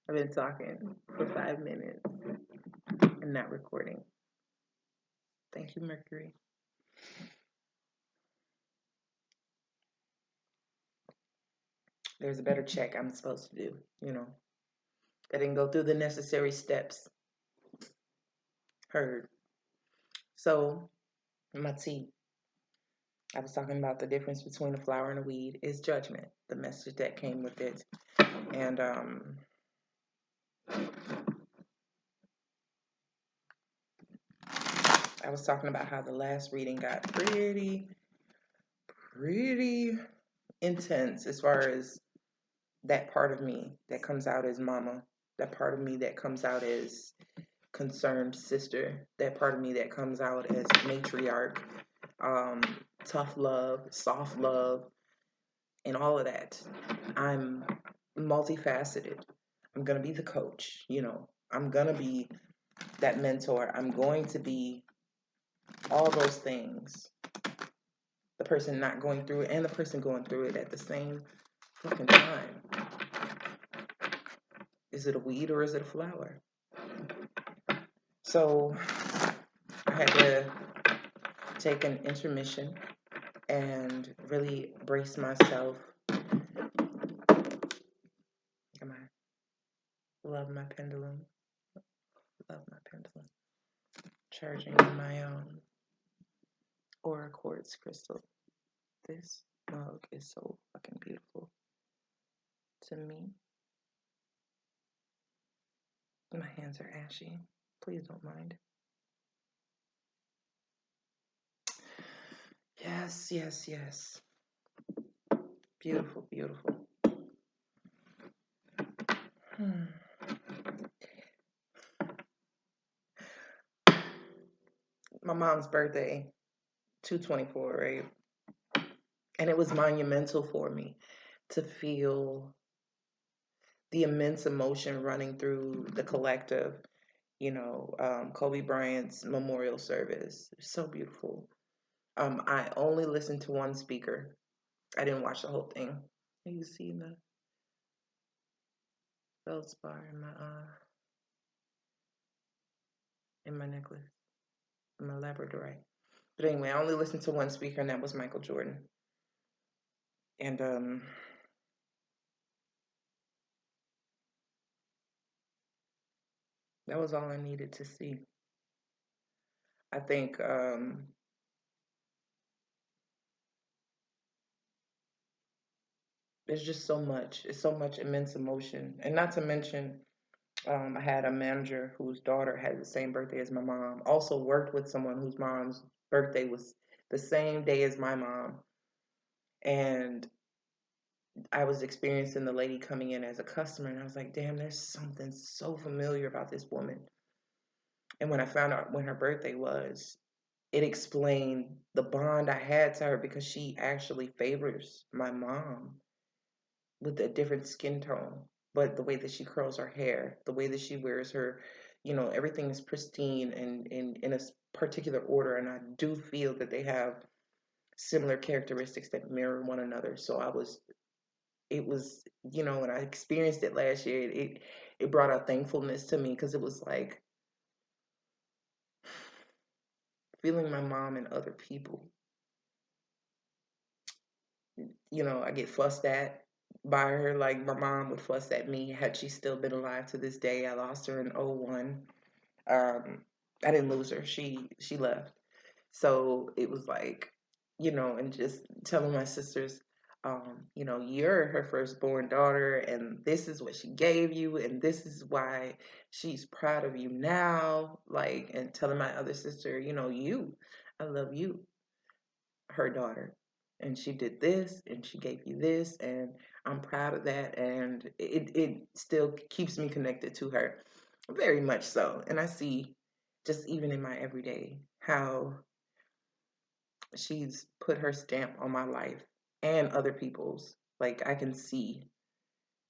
I've been talking for 5 minutes and not recording. Thank you, Mercury. There's a better check I'm supposed to do, I didn't go through the necessary steps. Heard. So, my tea. I was talking about the difference between a flower and a weed is judgment, the message that came with it. And I was talking about how the last reading got pretty intense as far as that part of me that comes out as mama, that part of me that comes out as concerned sister, that part of me that comes out as matriarch, tough love, soft love, and all of that. I'm multifaceted. I'm going to be the coach, I'm going to be that mentor. I'm going to be all those things. The person not going through it and the person going through it at the same fucking time. Is it a weed or is it a flower? So I had to take an intermission and really brace myself. Love my pendulum. Love my pendulum. Charging my aura quartz crystal. This mug is so fucking beautiful to me. My hands are ashy. Please don't mind. Yes, yes, yes. Beautiful, beautiful. My mom's birthday, 2/24, right? And it was monumental for me to feel the immense emotion running through the collective, Kobe Bryant's memorial service. So beautiful. I only listened to one speaker. I didn't watch the whole thing. You see the feldspar in my necklace, in my labradorite. But anyway, I only listened to one speaker, and that was Michael Jordan. And that was all I needed to see. I think there's just so much. It's so much immense emotion. And not to mention, I had a manager whose daughter had the same birthday as my mom. Also worked with someone whose mom's birthday was the same day as my mom. And I was experiencing the lady coming in as a customer, and I was like, damn, there's something so familiar about this woman. And when I found out when her birthday was, it explained the bond I had to her because she actually favors my mom with a different skin tone. But the way that she curls her hair, the way that she wears her, everything is pristine and in a particular order. And I do feel that they have similar characteristics that mirror one another. So it was, when I experienced it last year, it brought a thankfulness to me because it was like feeling my mom and other people. I get fussed at by her like my mom would fuss at me had she still been alive to this day. I lost her in 01. I didn't lose her. She left. So it was like, and just telling my sisters, you're her firstborn daughter, and this is what she gave you, and this is why she's proud of you now. Like, and telling my other sister, I love you, her daughter. And she did this, and she gave you this, and I'm proud of that. And it still keeps me connected to her, very much so. And I see, just even in my everyday, how she's put her stamp on my life and other people's. Like I can see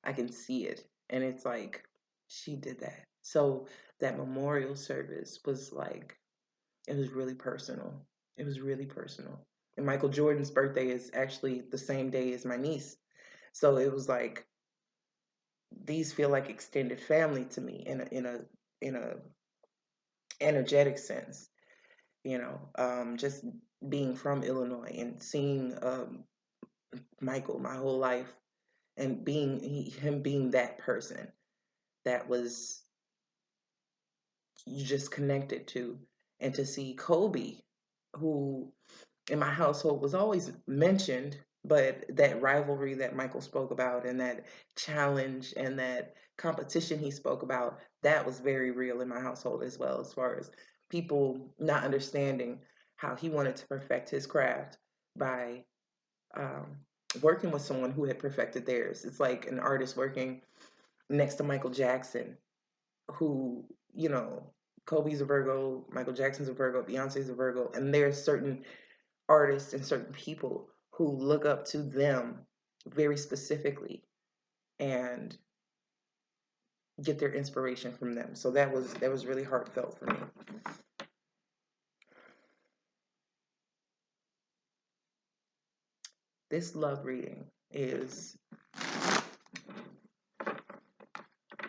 it. And it's like she did that. So that memorial service was like, it was really personal. It was really personal. And Michael Jordan's birthday is actually the same day as my niece. So it was like these feel like extended family to me in a energetic sense. Just being from Illinois and seeing Michael my whole life, and him being that person that was you just connected to, and to see Kobe, who in my household was always mentioned, but that rivalry that Michael spoke about, and that challenge and that competition he spoke about, that was very real in my household as well, as far as people not understanding how he wanted to perfect his craft by um, working with someone who had perfected theirs. It's like an artist working next to Michael Jackson, who, you know, Kobe's a Virgo, Michael Jackson's a Virgo, Beyonce's a Virgo, and there's certain artists and certain people who look up to them very specifically and get their inspiration from them. So that was really heartfelt for me. This love reading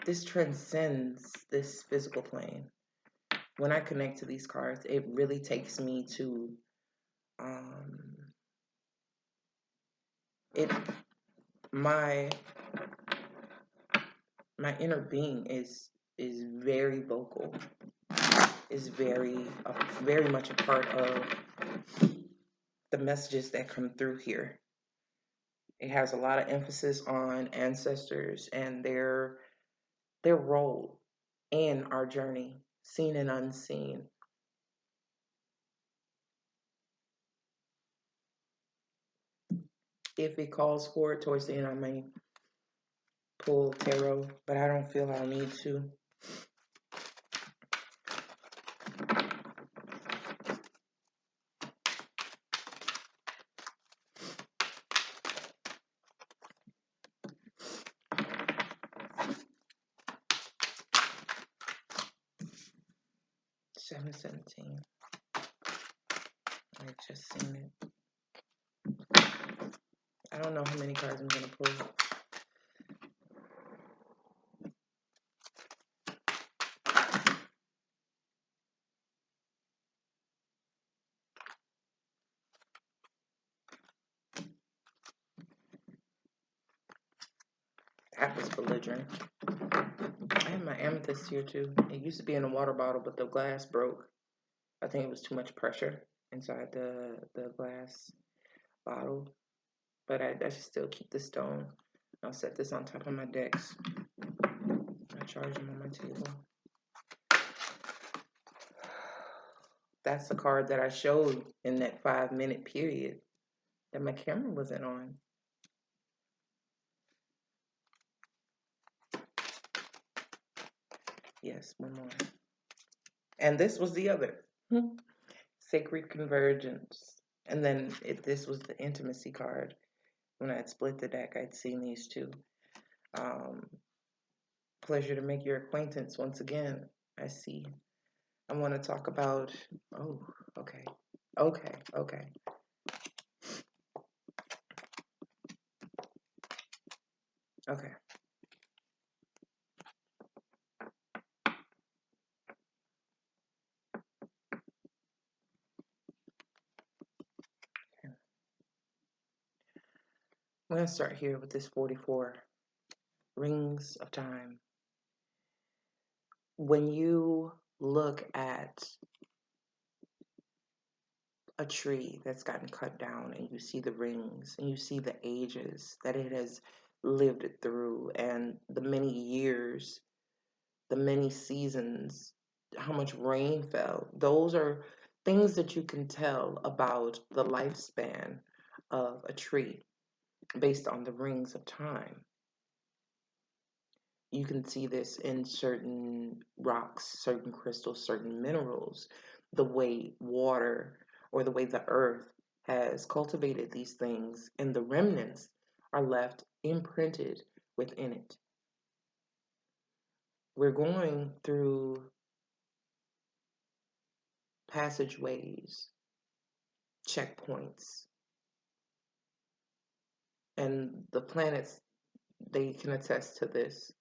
this transcends this physical plane. When I connect to these cards, it really takes me to it my my inner being is very vocal, is very much a part of the messages that come through here. It has a lot of emphasis on ancestors and their role in our journey, seen and unseen. If it calls for it towards the end, I may pull tarot, but I don't feel I'll need to. Seven 17. I just seen it. I don't know how many cards I'm gonna pull. That was belligerent. I have my amethyst here too. It used to be in a water bottle, but the glass broke. I think it was too much pressure inside the glass bottle. But I should still keep the stone. I'll set this on top of my decks. I charge them on my table. That's the card that I showed in that 5-minute period that my camera wasn't on. Yes, one more. And this was the other. Sacred Convergence. And then this was the intimacy card. When I had split the deck, I'd seen these two. Pleasure to make your acquaintance once again. I see. I want to talk about, oh, okay. Okay. I'm going to start here with this 44. Rings of Time. When you look at a tree that's gotten cut down and you see the rings and you see the ages that it has lived through and the many years, the many seasons, how much rain fell, those are things that you can tell about the lifespan of a tree based on the rings of time. You can see this in certain rocks, certain crystals, certain minerals, the way water or the way the earth has cultivated these things, and the remnants are left imprinted within it. We're going through passageways, checkpoints, and the planets, they can attest to this.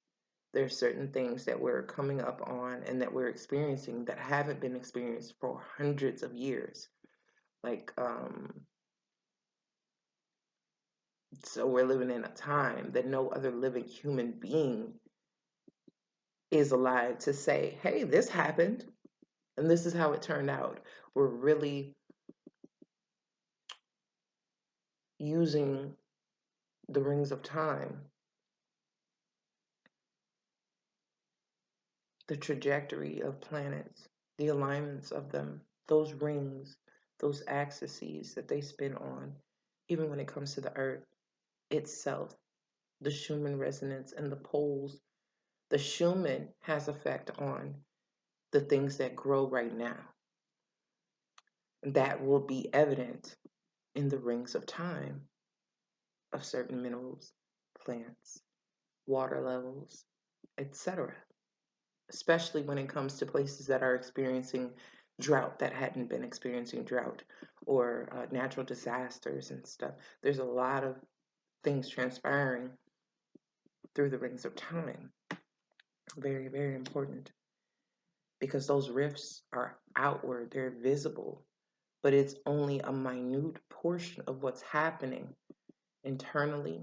There's certain things that we're coming up on and that we're experiencing that haven't been experienced for hundreds of years. Like, so we're living in a time that no other living human being is alive to say, hey, this happened and this is how it turned out. We're really using the rings of time, the trajectory of planets, the alignments of them, those rings, those axes that they spin on, even when it comes to the earth itself, the Schumann resonance and the poles. The Schumann has effect on the things that grow right now. That will be evident in the rings of time of certain minerals, plants, water levels, etc. Especially when it comes to places that are experiencing drought that hadn't been experiencing drought, or natural disasters and stuff. There's a lot of things transpiring through the rings of time. Very, very important, because those rifts are outward, they're visible, but it's only a minute portion of what's happening internally,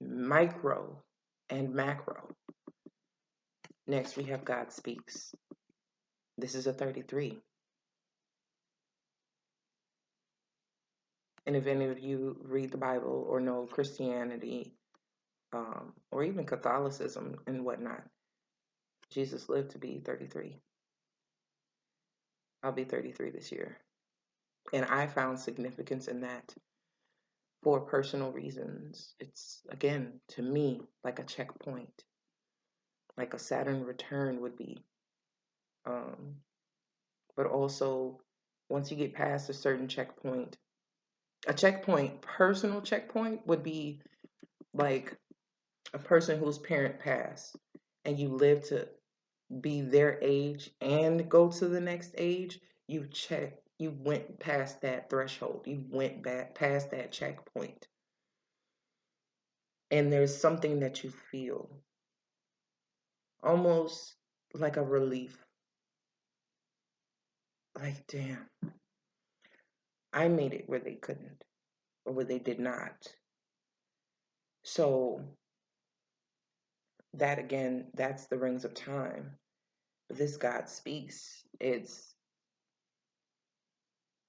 micro and macro. Next, we have God Speaks. This is a 33. And if any of you read the Bible or know Christianity, or even Catholicism and whatnot, Jesus lived to be 33. I'll be 33 this year. And I found significance in that for personal reasons. It's, again, to me, like a checkpoint, like a Saturn return would be. But also, once you get past a certain checkpoint, a checkpoint, personal checkpoint, would be like a person whose parent passed and you live to be their age and go to the next age. You went past that threshold, you went back past that checkpoint, and there's something that you feel almost like a relief, like, damn, I made it where they couldn't, or where they did not. So that, again, that's the rings of time. But this God Speaks, it's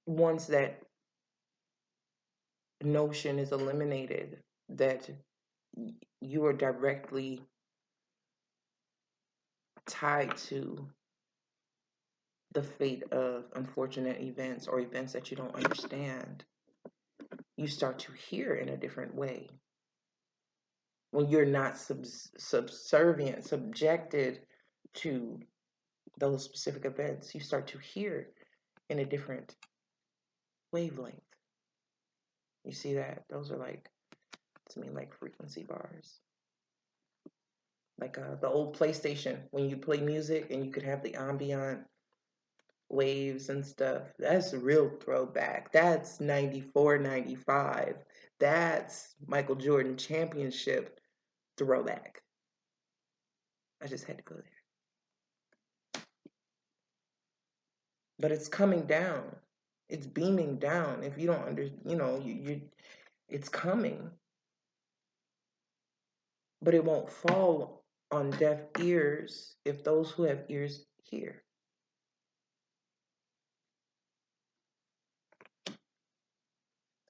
once that notion is eliminated that you are directly tied to the fate of unfortunate events or events that you don't understand, you start to hear in a different way. When you're not subservient, subjected to those specific events, you start to hear in a different wavelength. You see that? Those are like, to me, like frequency bars. Like the old PlayStation, when you play music and you could have the ambient waves and stuff. That's a real throwback. That's 94, 95. That's Michael Jordan championship throwback. I just had to go there. But it's coming down. It's beaming down. If you don't it's coming. But it won't fall on deaf ears if those who have ears hear.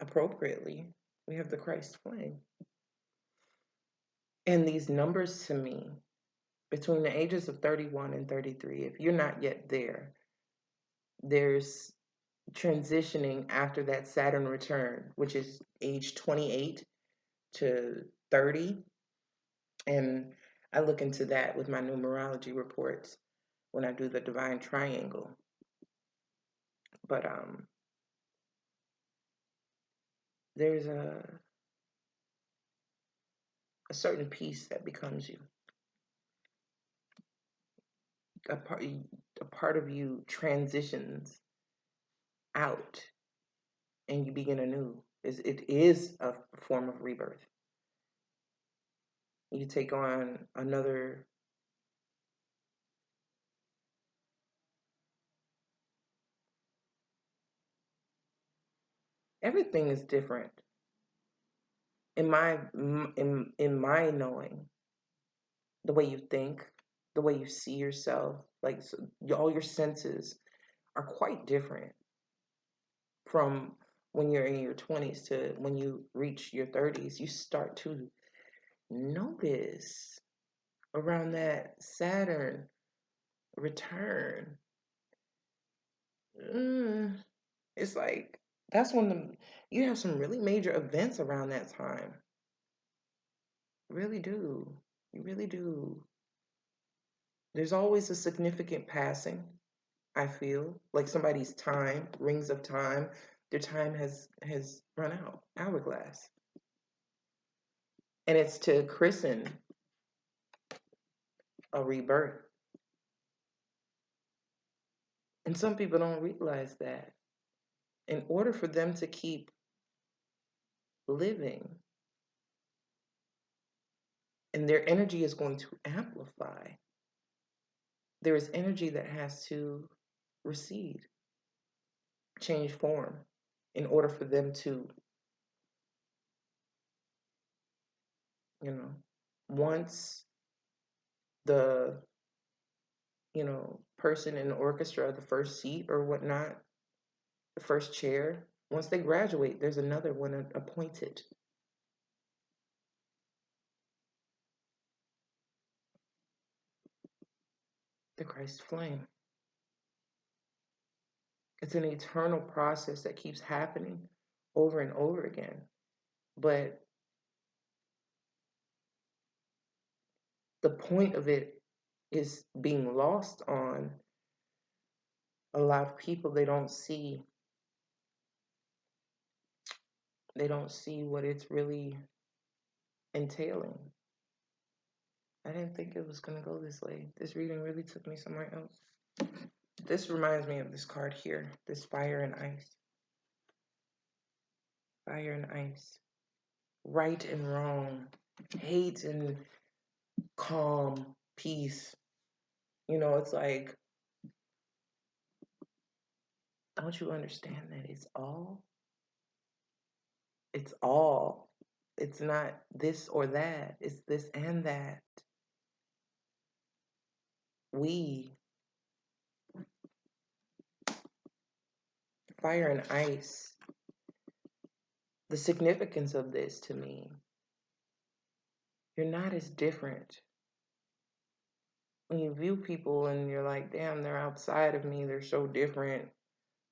Appropriately, we have the Christ flame. And these numbers, to me, between the ages of 31 and 33, if you're not yet there, there's transitioning after that Saturn return, which is age 28 to 30. And I look into that with my numerology reports when I do the divine triangle. But there's a certain piece that becomes you. A part of you transitions out and you begin anew. It is a form of rebirth. You take on another. Everything is different in my knowing. The way you think, the way you see yourself, like so, all your senses are quite different from when you're in your 20s to when you reach your 30s. You start to notice around that Saturn return. It's like that's when you have some really major events around that time. Really do. You really do. There's always a significant passing. I feel like somebody's time, rings of time, their time has run out, hourglass, and it's to christen a rebirth. And some people don't realize that. In order for them to keep living, and their energy is going to amplify, there is energy that has to recede, change form, in order for them to, once the, person in the orchestra, the first seat or whatnot, the first chair, once they graduate, there's another one appointed. The Christ flame. It's an eternal process that keeps happening over and over again. But the point of it is being lost on a lot of people. They don't see what it's really entailing. I didn't think it was going to go this way. This reading really took me somewhere else. This reminds me of this card here, this fire and ice. Fire and ice. Right and wrong. Hate and calm. Peace. It's like, don't you understand that it's all? It's all. It's not this or that. It's this and that. We, fire and ice. The significance of this to me, you're not as different. When you view people and you're like, damn, they're outside of me, they're so different.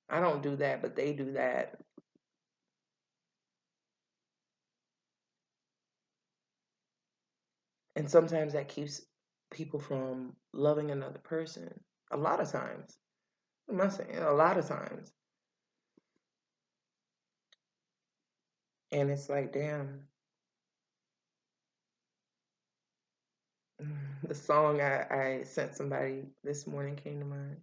I don't do that, but they do that. And sometimes that keeps people from loving another person. A lot of times. What am I saying? A lot of times. And it's like, damn. The song I sent somebody this morning came to mind.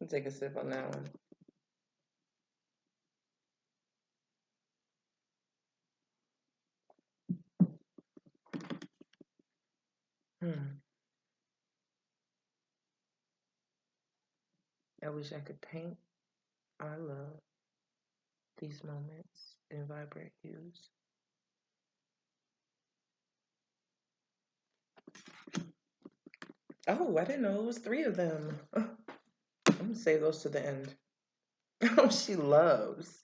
I'll take a sip on that one. I wish I could paint our love, these moments, in vibrant hues. Oh, I didn't know it was 3 of them. I'm going to save those to the end. Oh, she loves.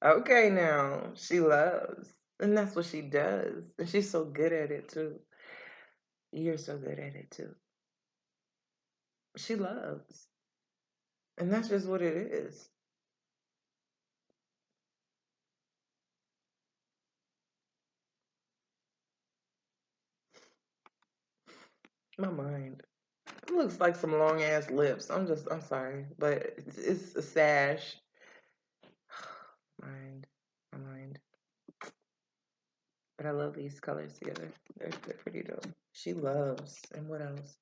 Okay, now. She loves. And that's what she does. And she's so good at it, too. You're so good at it, too. She loves. And that's just what it is. My mind. It looks like some long ass lips. I'm sorry. But it's a sash. Mind. My mind. But I love these colors together. They're pretty dope. She loves. And what else?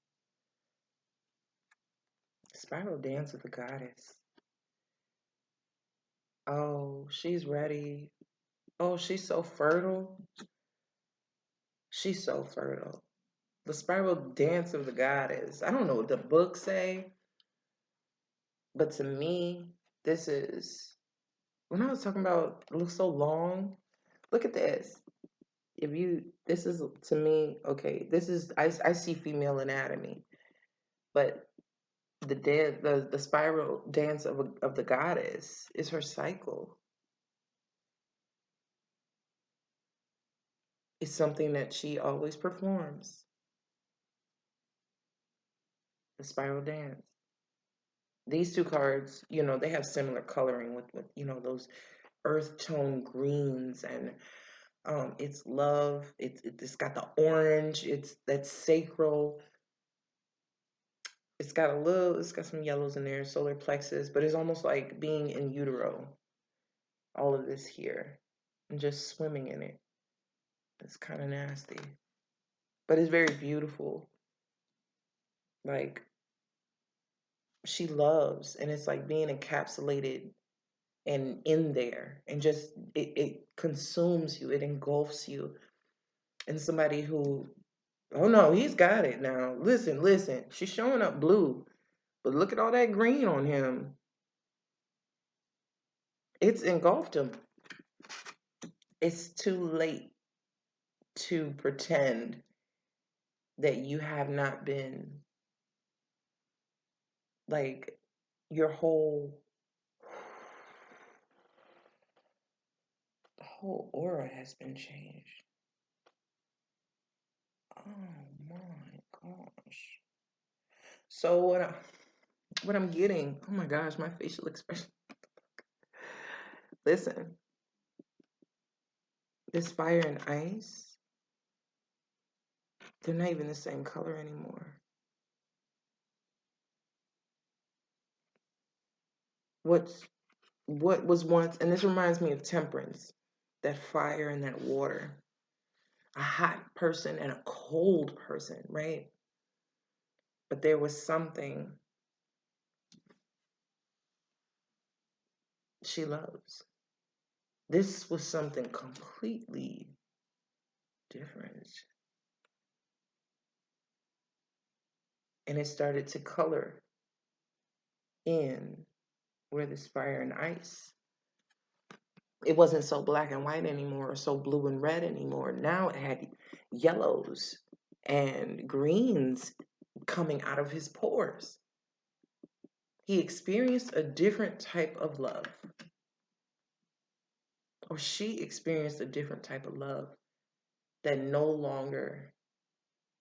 Spiral Dance with the Goddess. Oh, she's ready. Oh, she's so fertile. She's so fertile. The spiral dance of the goddess. I don't know what the books say, but to me, this is when I was talking about it looks so long. Look at this. If you, this is to me, okay. This is I see female anatomy, but the spiral dance of the goddess is her cycle. It's something that she always performs. The spiral dance. These two cards, they have similar coloring with those earth tone greens, and it's love. It's got the orange. It's that sacral. It's got some yellows in there, solar plexus, but it's almost like being in utero. All of this here, and just swimming in it. It's kind of nasty, but it's very beautiful. Like she loves, and it's like being encapsulated and in there, and just it consumes you, it engulfs you. And somebody who, oh no, he's got it now. Listen, she's showing up blue, but look at all that green on him. It's engulfed him. It's too late to pretend that you have not been, like, your the whole aura has been changed. Oh my gosh. So what I'm getting, oh my gosh, my facial expression. Listen, this fire and ice, they're not even the same color anymore. What was once, and this reminds me of temperance, that fire and that water, a hot person and a cold person, right? But there was something she loves. This was something completely different. And it started to color in where this fire and ice. It wasn't so black and white anymore, or so blue and red anymore. Now it had yellows and greens coming out of his pores. He experienced a different type of love, or she experienced a different type of love that no longer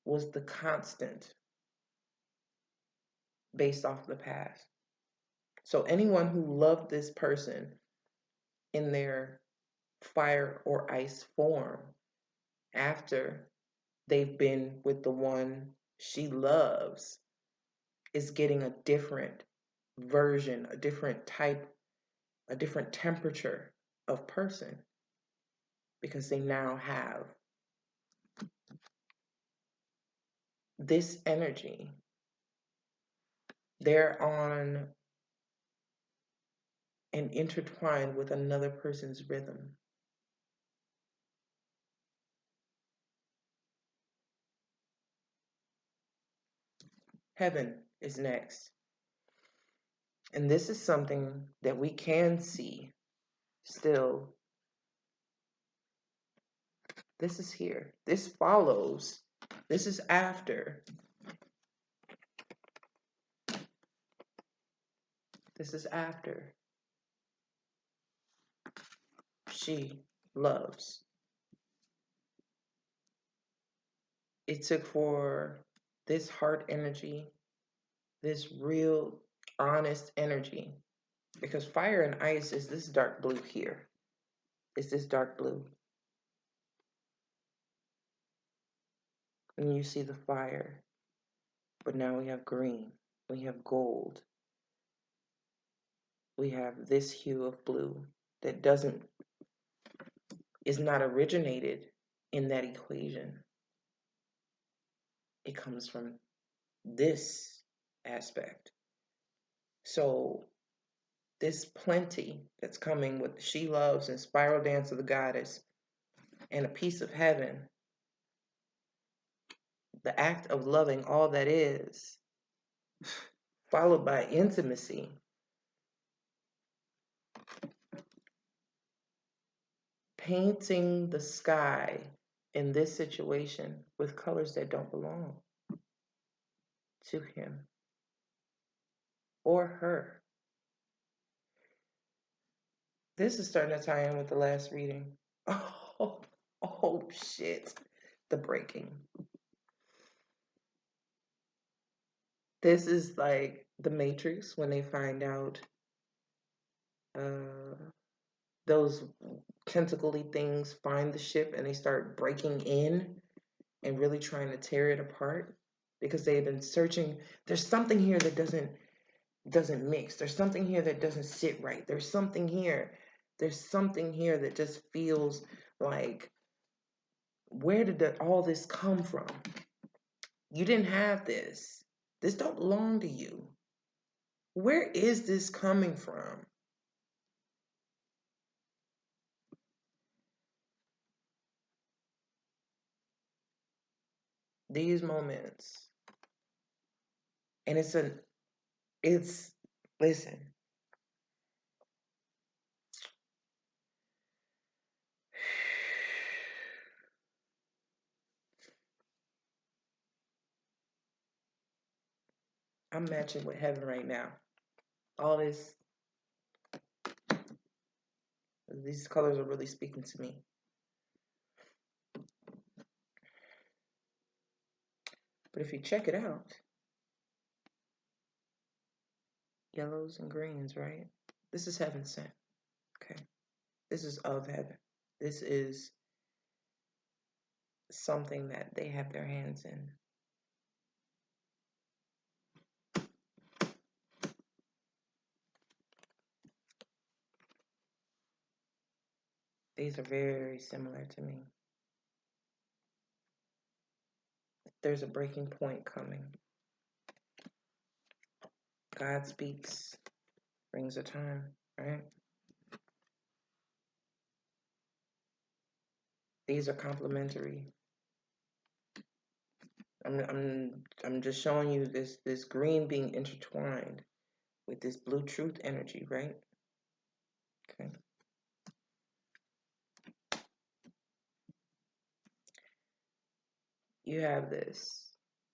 was the constant based off the past. So anyone who loved this person in their fire or ice form after they've been with the one she loves is getting a different version, a different type, a different temperature of person, because they now have this energy. They're on and intertwined with another person's rhythm. Heaven is next. And this is something that we can see still. This is here. This follows. This is after. This is after she loves. It took for this heart energy, this real honest energy, because fire and ice is this dark blue here. It's this dark blue. And you see the fire, but now we have green, we have gold, we have this hue of blue that is not originated in that equation. It comes from this aspect. So this plenty that's coming with she loves and spiral dance of the goddess and a piece of heaven, the act of loving all that is, followed by intimacy. Painting the sky in this situation with colors that don't belong to him or her. This is starting to tie in with the last reading. Oh shit. The breaking. This is like the Matrix when they find out those tentacly things find the ship and they start breaking in and really trying to tear it apart because they've been searching. There's something here that doesn't mix. There's something here that doesn't sit right. There's something here. There's something here that just feels like, where did all this come from? You didn't have this. This don't belong to you. Where is this coming from? These moments. And listen. I'm matching with heaven right now. All these colors are really speaking to me. But if you check it out, yellows and greens, right? This is heaven sent. Okay. This is of heaven. This is something that they have their hands in. These are very similar to me. There's a breaking point coming. God speaks, brings a time, right? These are complementary. I'm just showing you this green being intertwined with this blue truth energy, right? Okay. You have this,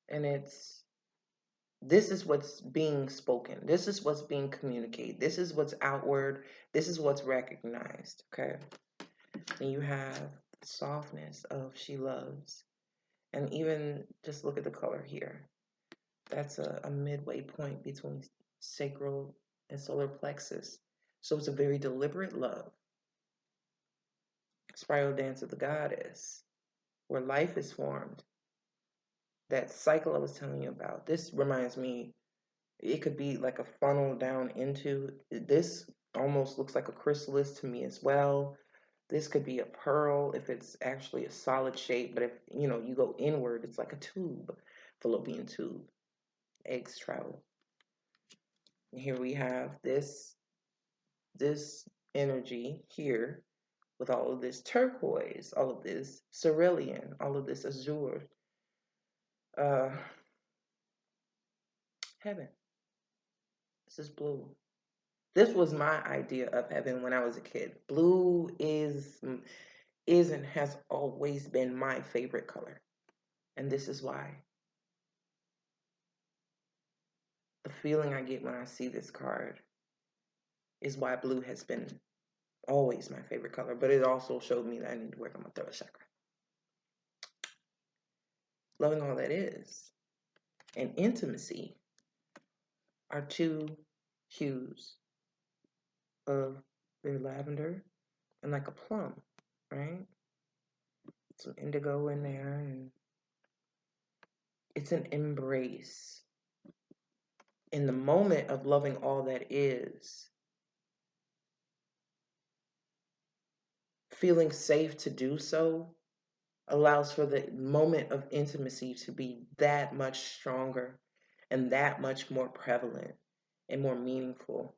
and this is what's being spoken. This is what's being communicated. This is what's outward. This is what's recognized, okay? And you have the softness of she loves. And even just look at the color here. That's a midway point between sacral and solar plexus. So it's a very deliberate love. Spiral dance of the goddess, where life is formed. That cycle I was telling you about. This reminds me, it could be like a funnel down into, this almost looks like a chrysalis to me as well. This could be a pearl if it's actually a solid shape, but if you go inward, it's like a tube, fallopian tube. Eggs travel. And here we have this energy here with all of this turquoise, all of this cerulean, all of this azure. Heaven. This is blue. This was my idea of heaven when I was a kid. Blue is and has always been my favorite color. And this is why. The feeling I get when I see this card is why blue has been always my favorite color. But it also showed me that I need to work on my third chakra. Loving all that is. And intimacy are two hues of the lavender and like a plum, right? Some indigo in there, and it's an embrace. In the moment of loving all that is, feeling safe to do so allows for the moment of intimacy to be that much stronger and that much more prevalent and more meaningful.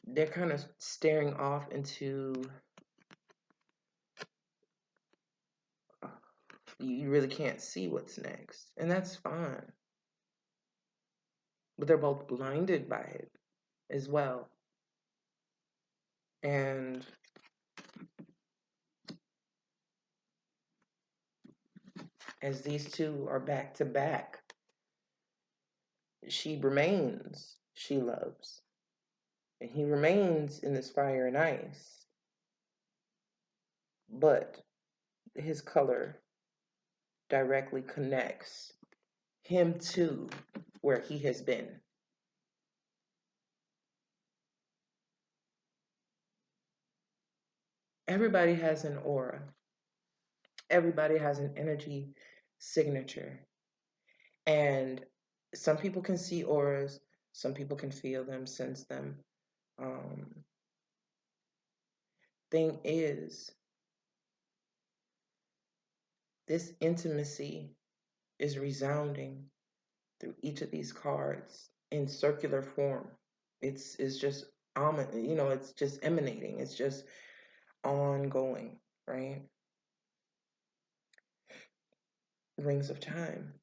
they're kind of staring off into, you really can't see what's next, and that's fine. But they're both blinded by it as well. And as these two are back to back, she remains, she loves, and he remains in this fire and ice. But his color directly connects him to where he has been. Everybody has an aura. Everybody has an energy signature. And some people can see auras, some people can feel them, sense them. Thing is, this intimacy is resounding through each of these cards in circular form. It's just it's just emanating. It's just ongoing, right? Rings of time.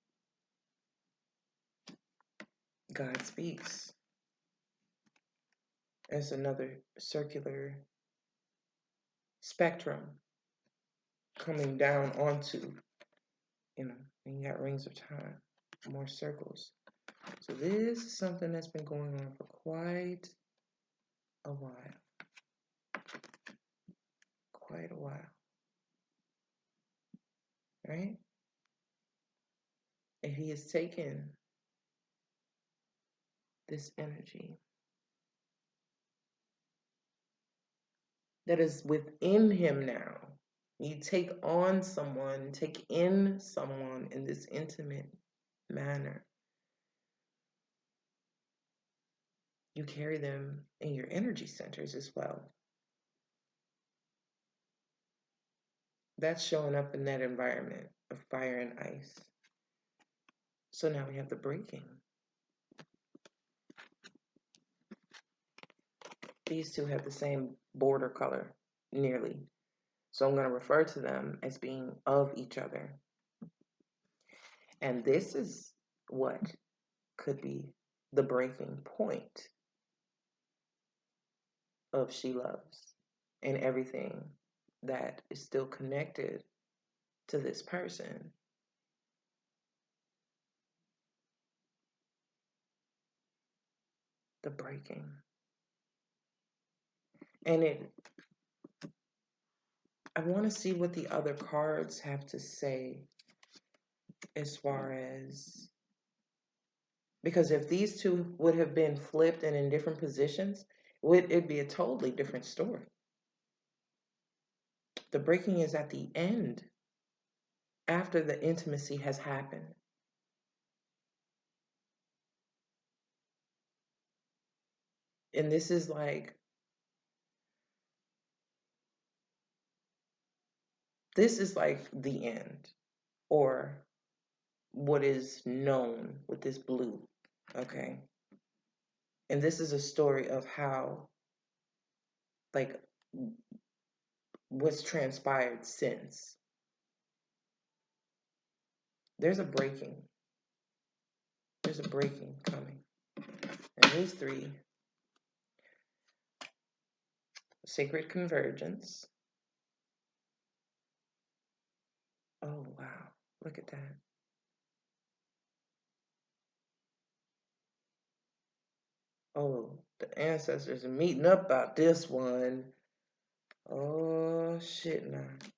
God speaks. There's another circular spectrum coming down onto, and you got rings of time, more circles. So this is something that's been going on for quite a while. Quite a while. Right? And he has taken this energy that is within him now. You take on someone, take in someone in this intimate manner. You carry them in your energy centers as well. That's showing up in that environment of fire and ice. So now we have the breaking. These two have the same border color, nearly. So I'm going to refer to them as being of each other. And this is what could be the breaking point of She Loves and everything that is still connected to this person. The breaking. And I want to see what the other cards have to say as far as, because if these two would have been flipped and in different positions, it'd be a totally different story. The breaking is at the end, after the intimacy has happened. And this is like, the end, or what is known with this blue, okay? And this is a story of how, like, what's transpired since. There's a breaking. There's a breaking coming. And these three, sacred convergence. Oh, wow. Look at that. Oh, the ancestors are meeting up about this one. Oh, shit, nah.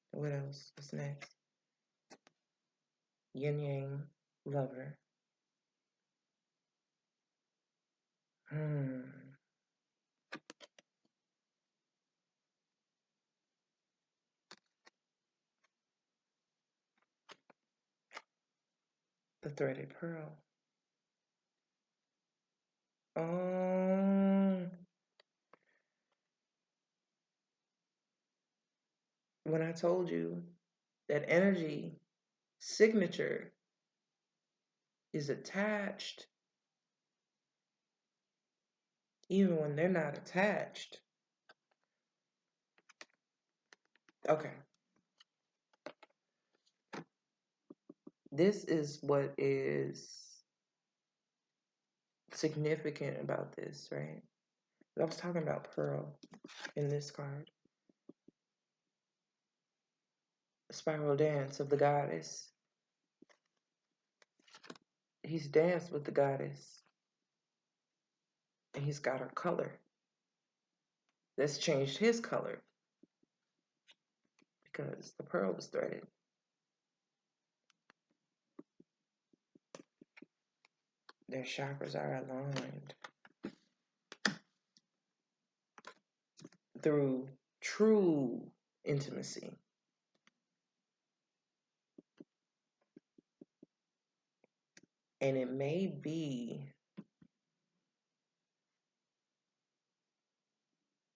What else? What's next? Yin Yang Lover. The Threaded Pearl. When I told you that energy signature is attached, even when they're not attached. Okay. This is what is significant about this, right? I was talking about Pearl in this card. Spiral dance of the goddess. He's danced with the goddess. And he's got her color. That's changed his color. Because the pearl was threaded. Their chakras are aligned through true intimacy. And it may be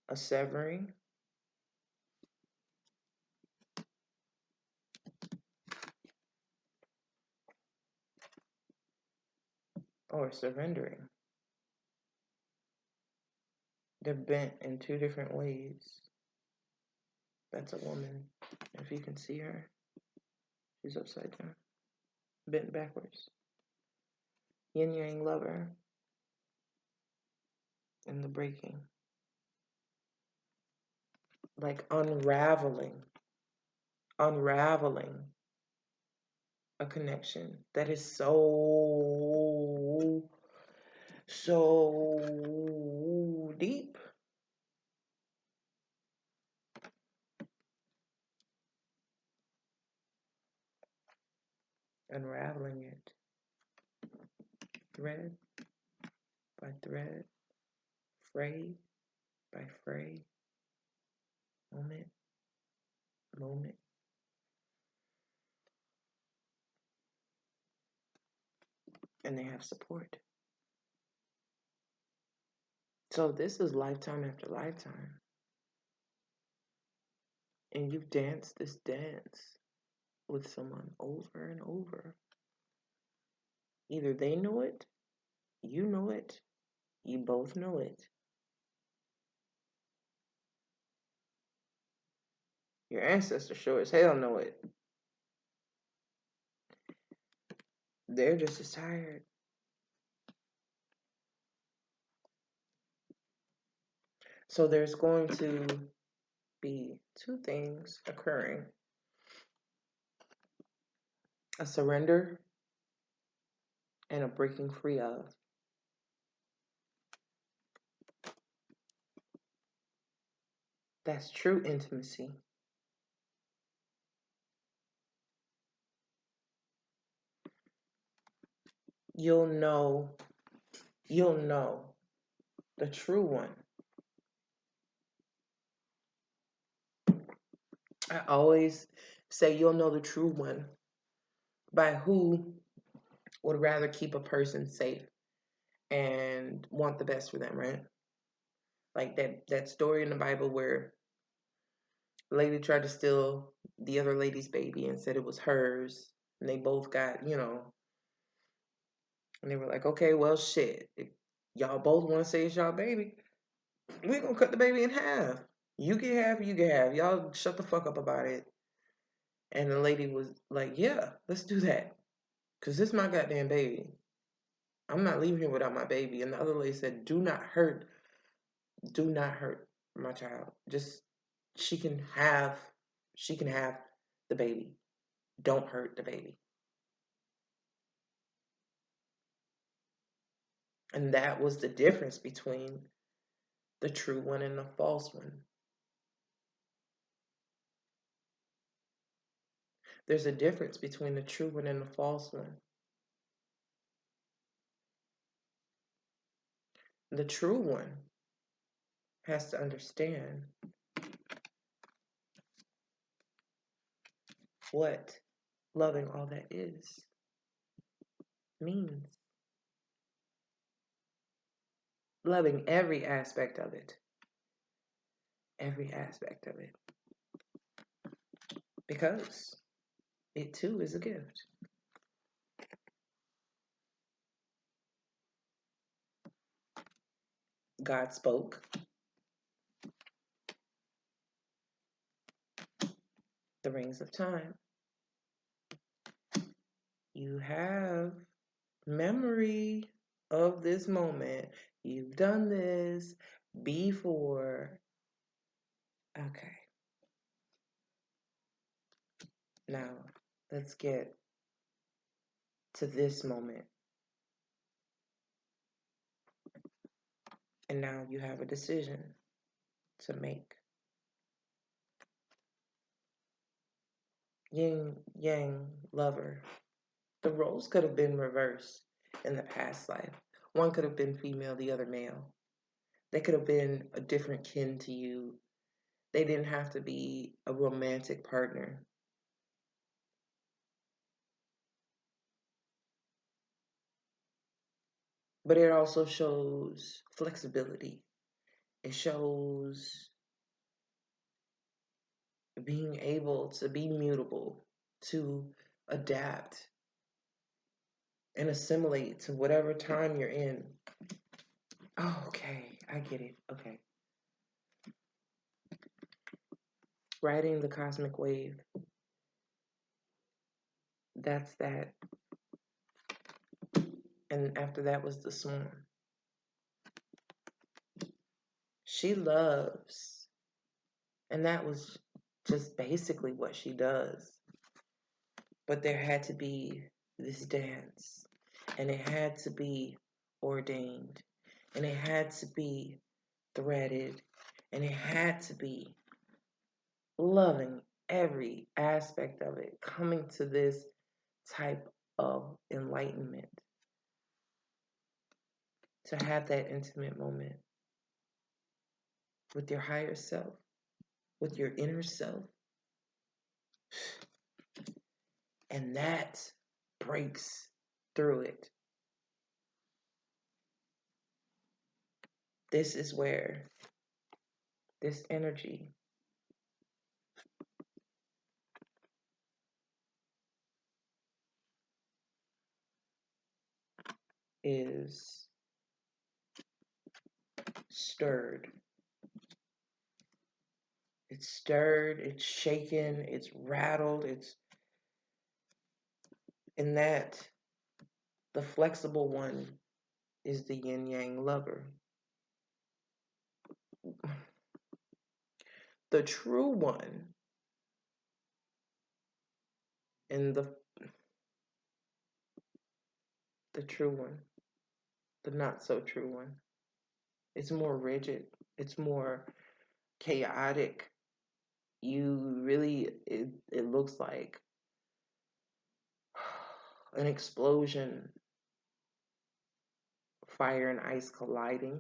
a severing or surrendering. They're bent in two different ways. That's a woman. If you can see her, she's upside down, bent backwards. Yin Yang lover and the breaking. Like unraveling a connection that is so deep. Unraveling it thread by thread, fray by fray, moment, and they have support. So this is lifetime after lifetime. And you've danced this dance with someone over and over. Either they know it, you both know it. Your ancestors sure as hell know it. They're just as tired. So there's going to be two things occurring. A surrender and a breaking free of. That's true intimacy. You'll know the true one. I always say you'll know the true one by who would rather keep a person safe and want the best for them, right? Like that story in the Bible where a lady tried to steal the other lady's baby and said it was hers, and they both got, and they were like, okay, well, shit, if y'all both want to say it's y'all baby, we're gonna cut the baby in half. You get half, you get half. Y'all shut the fuck up about it. And the lady was like, yeah, let's do that. Because this is my goddamn baby. I'm not leaving here without my baby. And the other lady said, do not hurt my child. Just, she can have the baby. Don't hurt the baby. And that was the difference between the true one and the false one. There's a difference between the true one and the false one. The true one has to understand what loving all that is means. Loving every aspect of it. Every aspect of it. Because it too is a gift. God spoke. The rings of time. You have memory of this moment. You've done this before. Okay. Now, let's get to this moment. And now you have a decision to make. Yin yang lover. The roles could have been reversed in the past life. One could have been female, the other male. They could have been a different kin to you. They didn't have to be a romantic partner. But it also shows flexibility. It shows being able to be mutable, to adapt and assimilate to whatever time you're in. Oh, okay, I get it. Okay. Riding the cosmic wave. That's that. And after that was the swan. She loves. And that was just basically what she does. But there had to be this dance. And it had to be ordained. And it had to be threaded. And it had to be loving every aspect of it, coming to this type of enlightenment, to have that intimate moment with your higher self, with your inner self. And that breaks through it. This is where this energy is stirred. It's stirred, it's shaken, it's rattled, it's in that the flexible one is the yin yang lover. The true one and the true one, the not so true one. It's more rigid. It's more chaotic. You really, it looks like an explosion, fire and ice colliding.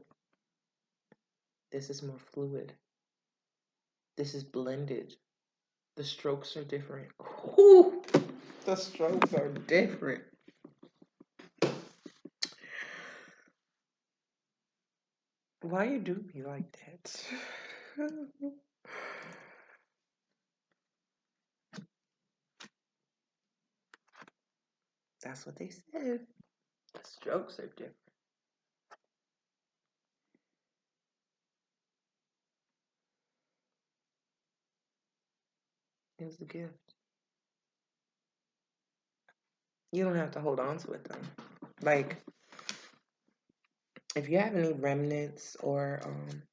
This is more fluid. This is blended. The strokes are different. Whew, the strokes are different. Why you do me like that? That's what they said. The strokes are different. It was a gift. You don't have to hold on to it though. Like, if you have any remnants or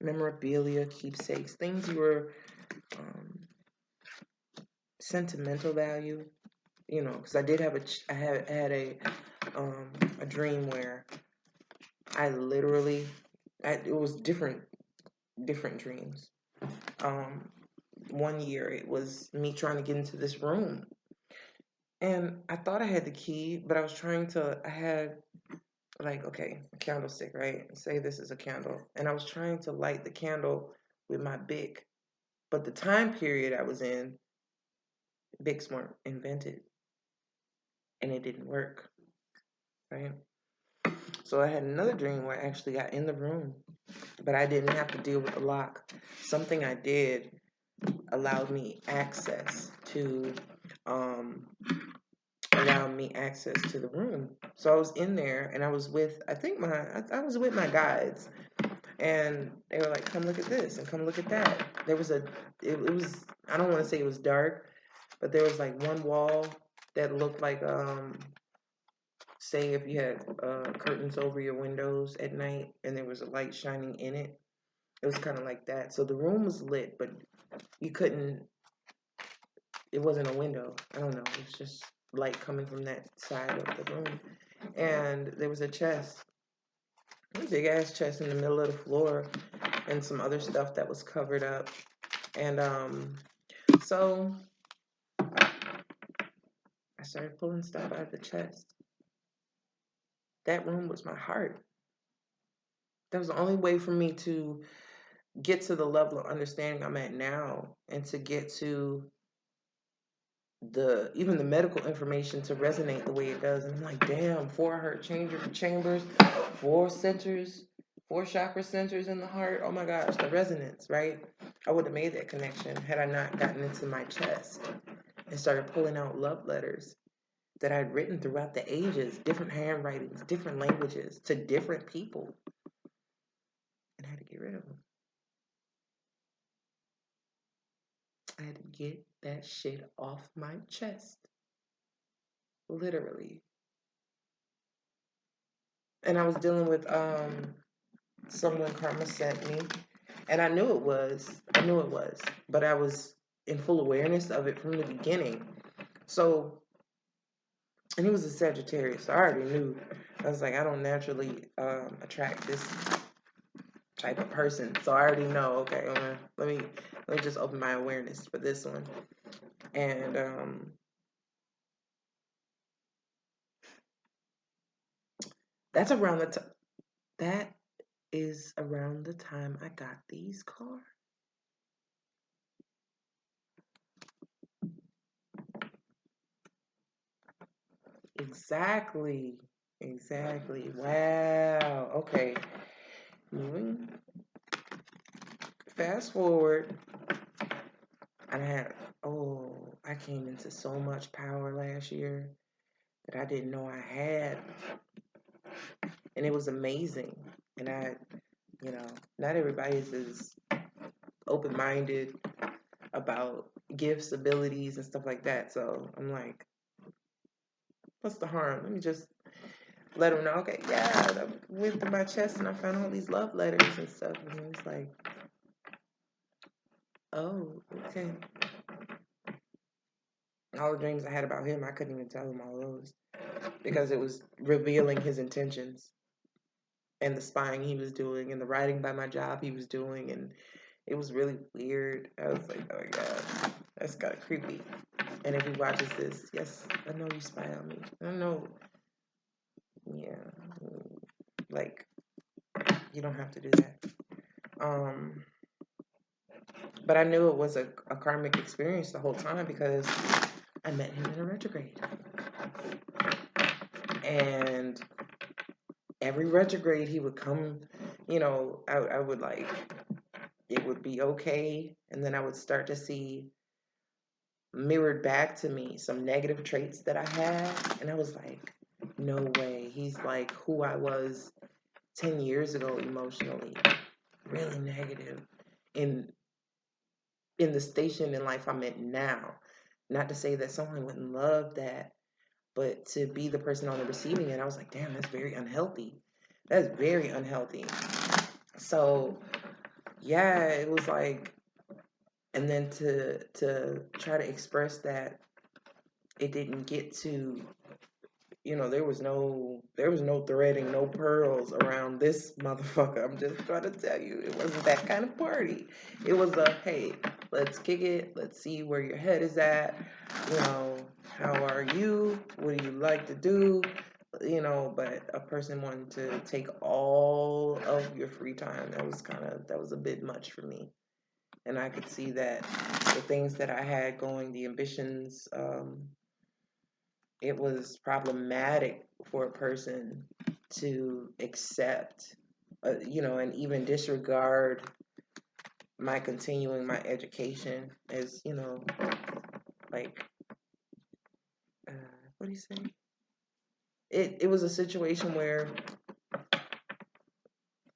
memorabilia, keepsakes, things you were sentimental value, you know, because I did have I had a dream where I literally, it was different dreams. One year it was me trying to get into this room, and I thought I had the key, but I had like, okay, a candlestick, right? Say this is a candle, and I was trying to light the candle with my Bic, but the time period I was in, Bics weren't invented, and it didn't work, right? So I had another dream where I actually got in the room, but I didn't have to deal with the lock. Something I did allowed me access to the room. So I was in there, and I was with, I think I was with my guides, And they were like, come look at this and come look at that. There was it was, I don't want to say it was dark, but there was like one wall that looked like, say if you had curtains over your windows at night and there was a light shining in it. It was kind of like that. So the room was lit, but you couldn't, it wasn't a window. I don't know. It was just light coming from that side of the room. And there was a chest, a big ass chest in the middle of the floor, and some other stuff that was covered up. And so I started pulling stuff out of the chest. That room was my heart. That was the only way for me to get to the level of understanding I'm at now, and to get to even the medical information to resonate the way it does. And I'm like, damn, 4 heart chambers, 4 centers, 4 chakra centers in the heart. Oh my gosh, the resonance, right? I would have made that connection had I not gotten into my chest and started pulling out love letters that I'd written throughout the ages, different handwritings, different languages, to different people, and I had to get rid of them. I had to get that shit off my chest. Literally. And I was dealing with someone karma sent me, and I knew it was, but I was in full awareness of it from the beginning. So, and he was a Sagittarius, so I already knew. I was like, I don't naturally attract this type of person, so I already know. Okay, let me just open my awareness for this one, and that's around the time. That is around the time I got these cards. Exactly. Wow. Okay. Moving. Fast forward. I came into so much power last year that I didn't know I had. And it was amazing. And not everybody is as open minded about gifts, abilities, and stuff like that. So I'm like, what's the harm? Let me just let them know, okay, yeah, I went through my chest and I found all these love letters and stuff. And it was like, oh, okay. All the dreams I had about him, I couldn't even tell him all those because it was revealing his intentions and the spying he was doing and the writing by my job he was doing. And it was really weird. I was like, oh my God, that's kind of creepy. And if he watches this, yes, I know you spy on me. I know. Yeah. Like, you don't have to do that. But I knew it was a karmic experience the whole time because I met him in a retrograde. And every retrograde he would come, I would like, it would be okay. And then I would start to see mirrored back to me some negative traits that I had. And I was like, no way. He's like who I was 10 years ago emotionally. Really negative. In the station in life I'm at now. Not to say that someone wouldn't love that, but to be the person on the receiving end, I was like, damn, that's very unhealthy. That's very unhealthy. So, yeah, it was like, and then to try to express that, it didn't get to, there was no threading, no pearls around this motherfucker. I'm just trying to tell you, it wasn't that kind of party. It was a, hey, let's kick it. Let's see where your head is at. How are you? What do you like to do? But a person wanting to take all of your free time, that was a bit much for me. And I could see that the things that I had going, the ambitions, it was problematic for a person to accept, and even disregard my continuing my education as, like, what do you say? It was a situation where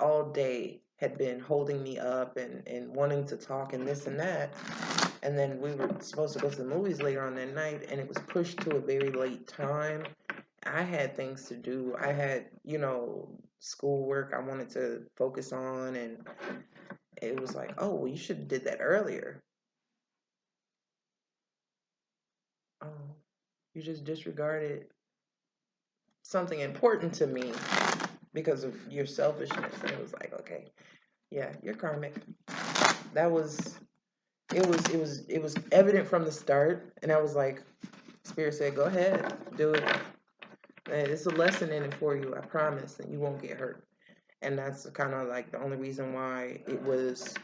all day had been holding me up and wanting to talk and this and that. And then we were supposed to go to the movies later on that night, and it was pushed to a very late time. I had things to do. I had, schoolwork I wanted to focus on, and it was like, oh, well, you should have did that earlier. Oh, you just disregarded something important to me because of your selfishness. And it was like, okay, yeah, you're karmic. That was it was evident from the start, and I was like, Spirit said, go ahead, do it. And it's a lesson in it for you, I promise, and you won't get hurt. And that's kind of like the only reason why it was,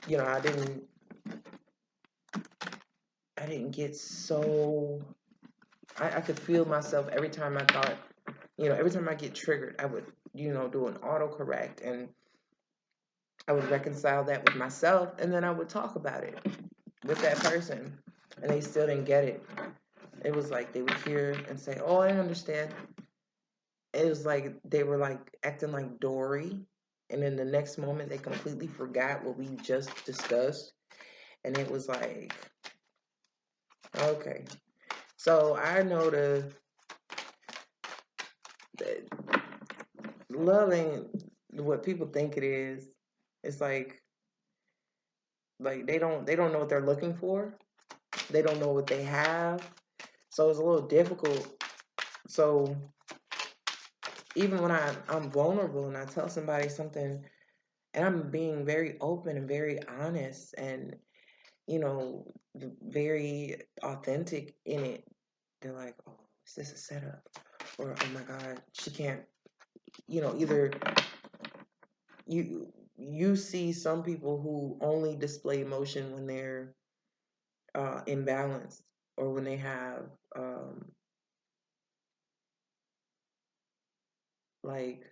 I didn't get so, I could feel myself every time I thought, every time I get triggered, I would, do an autocorrect, and I would reconcile that with myself, and then I would talk about it with that person, and they still didn't get it. It was like they would hear and say, oh, I understand. It was like they were like acting like Dory, and then the next moment they completely forgot what we just discussed, and it was like, okay. So I know the loving what people think it is. It's like they don't know what they're looking for. They don't know what they have. So it's a little difficult. So even when I'm vulnerable and I tell somebody something and I'm being very open and very honest and very authentic in it, they're like, oh, is this a setup? Or, oh my God, she can't, either you see some people who only display emotion when they're imbalanced or when they have like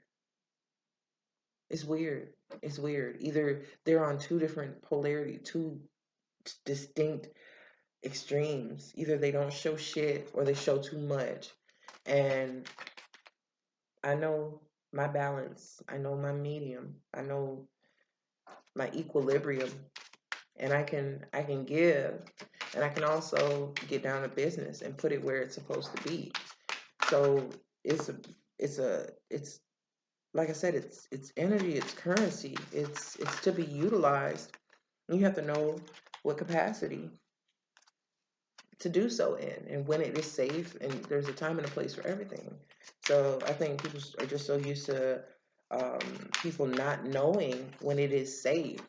it's weird. It's weird. Either they're on two different polarity, two distinct extremes. Either they don't show shit or they show too much. And I know my balance. I know my medium. I know my equilibrium. And I can give, and I can also get down to business and put it where it's supposed to be. So it's like I said, it's energy, it's currency, it's to be utilized. You have to know what capacity to do so in, and when it is safe, and there's a time and a place for everything. So I think people are just so used to people not knowing when it is safe.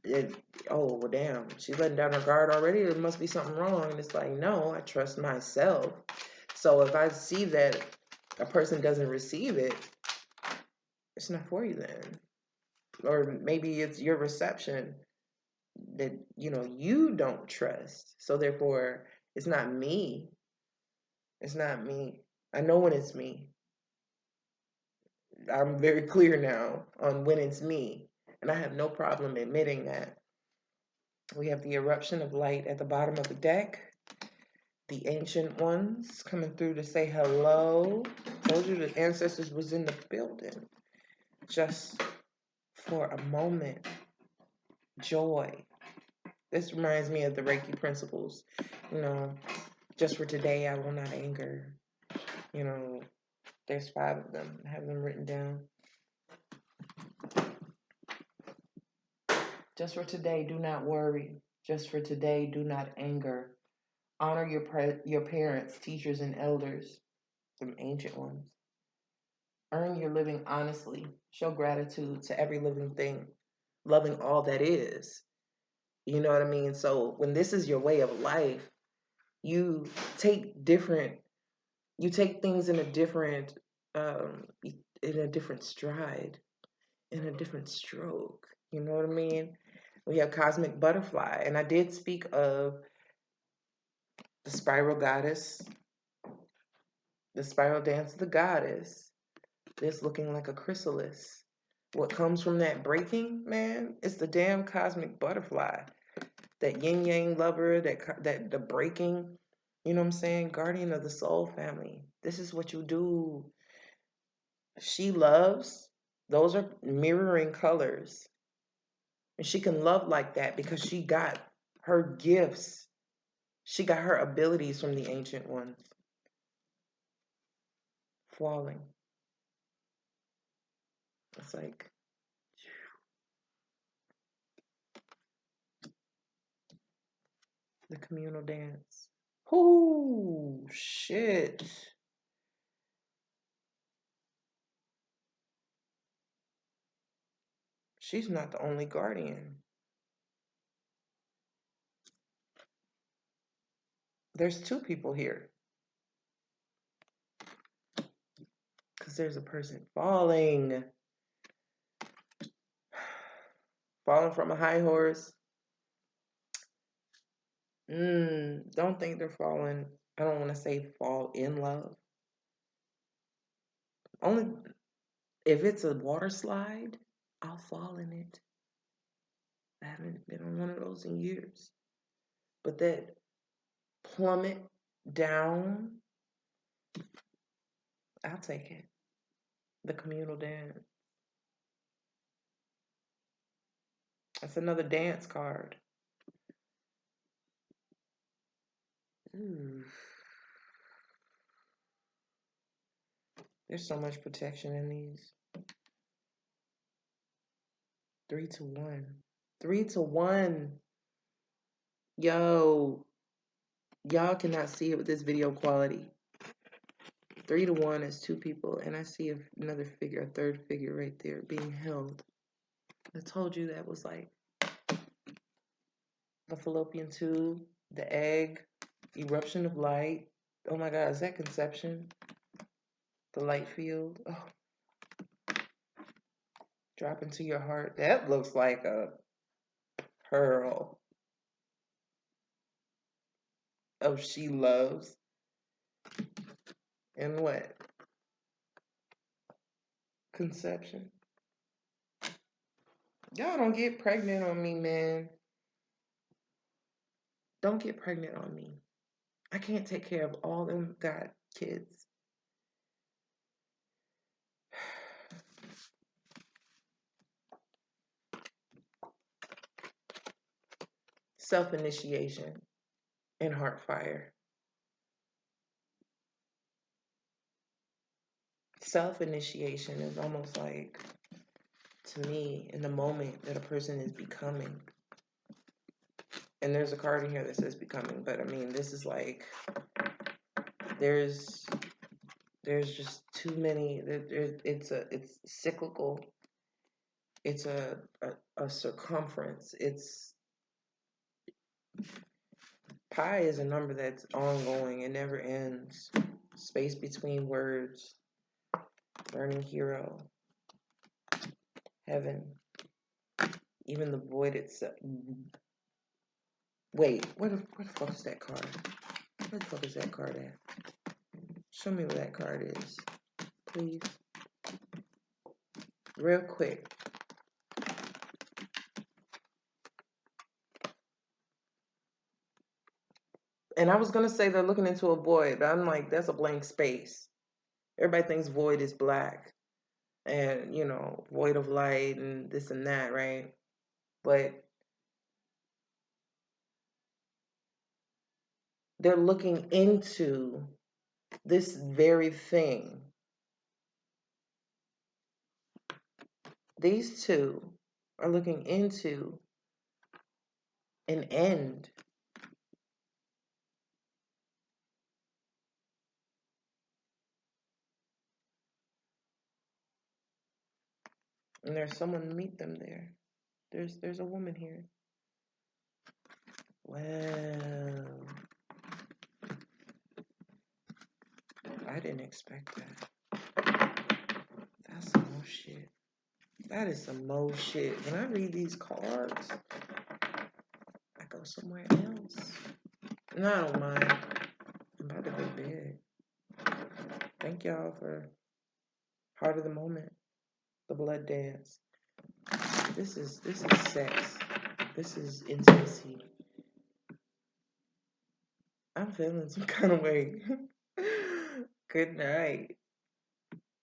It, oh, well, damn, she's letting down her guard already. There must be something wrong. And it's like, no, I trust myself. So if I see that a person doesn't receive it, it's not for you then. Or maybe it's your reception that, you don't trust. So therefore, it's not me. It's not me. I know when it's me. I'm very clear now on when it's me. And I have no problem admitting that. We have the eruption of light at the bottom of the deck. The ancient ones coming through to say hello. Told you the ancestors was in the building. Just for a moment. Joy. This reminds me of the Reiki principles. Just for today, I will not anger. There's 5 of them. I have them written down. Just for today, do not worry. Just for today, do not anger. Honor your parents, teachers, and elders, some ancient ones. Earn your living honestly. Show gratitude to every living thing, loving all that is. You know what I mean? So when this is your way of life, you take things in a different stride, in a different stroke. You know what I mean? We have cosmic butterfly, and I did speak of the spiral goddess, the spiral dance of the goddess. This looking like a chrysalis. What comes from that breaking, man, is the damn cosmic butterfly. That yin yang lover, that the breaking, you know what I'm saying? Guardian of the soul family. This is what you do. She loves, Those are mirroring colors. And she can love like that because she got her gifts. She got her abilities from the ancient ones. Falling. It's like the communal dance. Oh, shit. She's not the only guardian. There's two people here. Because there's a person falling. Falling from a high horse. Don't think they're falling. I don't want to say fall in love. Only if it's a water slide, I'll fall in it. I haven't been on one of those in years. But that plummet down, I'll take it. The communal dance. That's another dance card. Ooh. There's so much protection in these. 3 to 1. 3 to 1. Yo, y'all cannot see it with this video quality. 3 to 1 is two people, and I see another figure, a third figure right there being held. I told you that was like the fallopian tube, the egg, eruption of light. Oh my God, is that conception? The light field. Oh, drop into your heart. That looks like a pearl. Oh, she loves. And what? Conception. Y'all don't get pregnant on me, man. Don't get pregnant on me. I can't take care of all them God kids. Self-initiation and heart fire. Self-initiation is almost like, to me, in the moment that a person is becoming. And there's a card in here that says becoming, but I mean, this is like, there's just too many. It's cyclical. It's a circumference. It's pi is a number that's ongoing. It never ends. Space between words. Burning hero. Heaven. Even the void itself. Wait, where the fuck is that card? Where the fuck is that card at? Show me where that card is, please. Real quick. And I was going to say they're looking into a void, but I'm like, that's a blank space. Everybody thinks void is black and, you know, void of light and this and that, right? But they're looking into this very thing. These two are looking into an end. And there's someone to meet them there. There's a woman here. Well, I didn't expect that. That's some more shit. That is some more shit. When I read these cards, I go somewhere else. No, I don't mind. I'm about to go to bed. Thank y'all for Heart of the Moment, the blood dance. This is sex. This is intimacy. I'm feeling some kind of way. Good night.